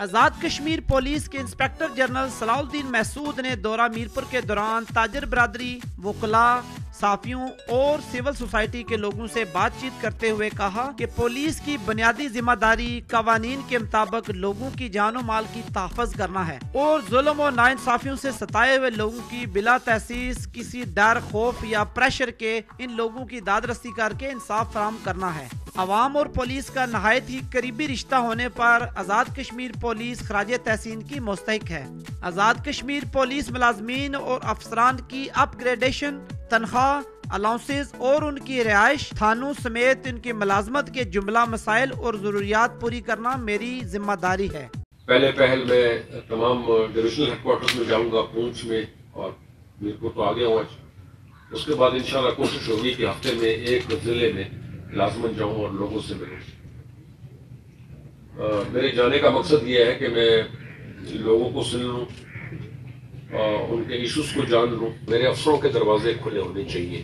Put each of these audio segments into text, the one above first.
Azad Kashmir police کے inspector general صلاح الدین محسود نے دورہ میرپور کے دوران تاجر برادری، وکلاء، صحافیوں اور سول سوسائٹی کے لوگوں سے بات چیت کرتے ہوئے کہا کہ پولیس کی بنیادی ذمہ داری قوانین کے مطابق لوگوں کی جان و مال کی تحفظ کرنا ہے اور ظلم و ناانصافیوں سے ستائے ہوئے لوگوں کی بلا تحسیس کسی ڈر، خوف یا پریشر کے ان لوگوں کی داد رسی کر کے انصاف فراہم کرنا ہے۔ عوام اور پولیس کا نہایت ہی قریبی رشتہ ہونے پر آزاد کشمیر پولیس خراج تحسین کی مستحق ہے۔ آزاد کشمیر پولیس ملازمین اور افسران کی اپ گریڈیشن، تنخواہ، الاؤنسز اور ان کی رہائش، تھانوں سمیت ان کی ملازمت کے جملہ مسائل اور ضروریات پوری کرنا میری ذمہ داری ہے۔ پہل میں تمام ڈویژنل ہیڈ کوارٹرز میں جاؤں گا، پونچھ میں اور میرپور تو آ گیا ہوں آج۔ اس کے بعد انشاءاللہ کوشش ہوگی کہ ہفتے میں ایک ضلع میں لازماً جاؤں اور لوگوں سے ملوں۔ میرے جانے کا مقصد یہ ہے کہ میں لوگوں کو سن لوں، ان کے ایشوز کو جان لوں۔ میرے افسروں کے دروازے کھلے ہونے چاہیے،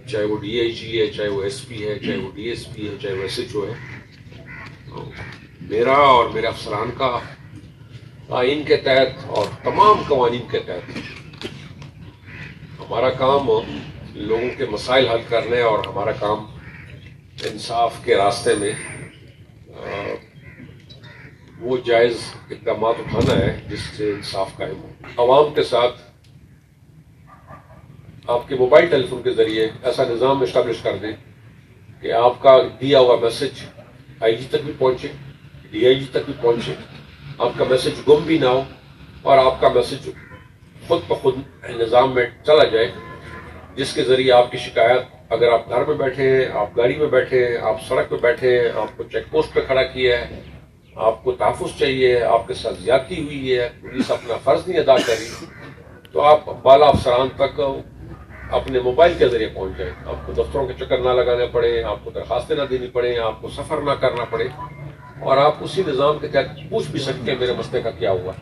چاہے وہ ڈی آئی جی ہے، چاہے وہ ایس پی ہے، چاہے وہ ڈی ایس پی ہے، چاہے وہ ایس ایچ او ہے۔ میرا اور میرے افسران کا آئین کے تحت اور تمام قوانین کے تحت ہمارا کام لوگوں کے مسائل حل کرنا ہے اور ہمارا کام انصاف کے راستے میں وہ جائز اقدامات اٹھانا ہے جس سے انصاف قائم ہو۔ عوام کے ساتھ آپ کے موبائل ٹیلی فون کے ذریعے ایسا نظام اسٹیبلش کر دیں کہ آپ کا دیا ہوا میسج آئی جی تک بھی پہنچے، ڈی آئی جی تک بھی پہنچے، آپ کا میسج گم بھی نہ ہو اور آپ کا میسج خود بخود نظام میں چلا جائے، جس کے ذریعے آپ کی شکایت، اگر آپ گھر میں بیٹھے ہیں، آپ گاڑی میں بیٹھے ہیں، آپ سڑک پہ بیٹھے ہیں، آپ کو چیک پوسٹ پہ کھڑا کیا ہے، آپ کو تحفظ چاہیے، آپ کے ساتھ زیادتی ہوئی ہے، پولیس اپنا فرض نہیں ادا کر رہی، تو آپ بالا افسران تک اپنے موبائل کے ذریعے پہنچ جائیں۔ آپ کو دفتروں کے چکر نہ لگانے پڑے، آپ کو درخواستیں نہ دینی پڑیں، آپ کو سفر نہ کرنا پڑے، اور آپ اسی نظام کے تحت پوچھ بھی سکتے ہیں میرے مسئلے کا کیا ہوا۔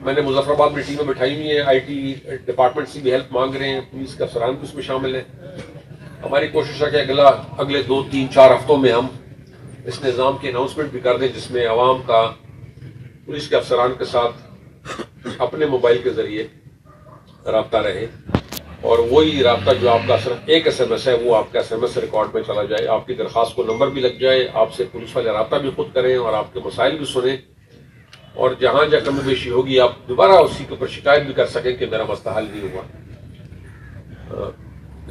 میں نے مظفر آباد میں ٹیمیں بٹھائی ہوئی ہیں، آئی ٹی ڈپارٹمنٹ سے بھی ہیلپ مانگ رہے ہیں، پولیس کے افسران بھی اس میں شامل ہیں۔ ہماری کوشش ہے کہ اگلے 2-3-4 ہفتوں میں ہم اس نظام کی اناؤنسمنٹ بھی کر دیں، جس میں عوام کا پولیس کے افسران کے ساتھ اپنے موبائل کے ذریعے رابطہ رہے، اور وہی رابطہ جو آپ کا صرف ایک ایس ایم ایس ہے وہ آپ کا ایس ایم ایس ریکارڈ میں چلا جائے، آپ کی درخواست کو نمبر بھی لگ جائے، آپ سے پولیس والے رابطہ بھی خود کریں اور آپ کے مسائل بھی سنیں، اور جہاں کمی بیشی ہوگی آپ دوبارہ اسی کے اوپر شکایت بھی کر سکیں کہ میرا مسئلہ حل نہیں ہوا۔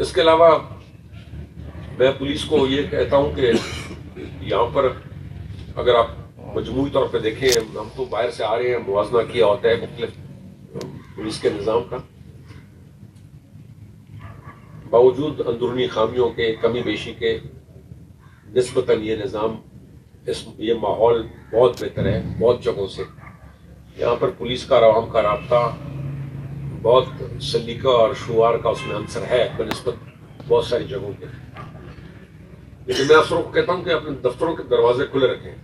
اس کے علاوہ میں پولیس کو یہ کہتا ہوں کہ یہاں پر اگر آپ مجموعی طور پہ دیکھیں، ہم تو باہر سے آ رہے ہیں، موازنہ کیا ہوتا ہے مختلف پولیس کے نظام کا، باوجود اندرونی خامیوں کے، کمی بیشی کے، نسبتاً یہ نظام، یہ ماحول بہت بہتر ہے بہت جگہوں سے۔ یہاں پر پولیس کا اور عوام کا رابطہ بہت سلیقہ اور شعور کا اس میں عنصر ہے بنسبت بہت ساری جگہوں کے۔ لیکن میں افسروں کو کہتا ہوں کہ اپنے دفتروں کے دروازے کھلے رکھیں۔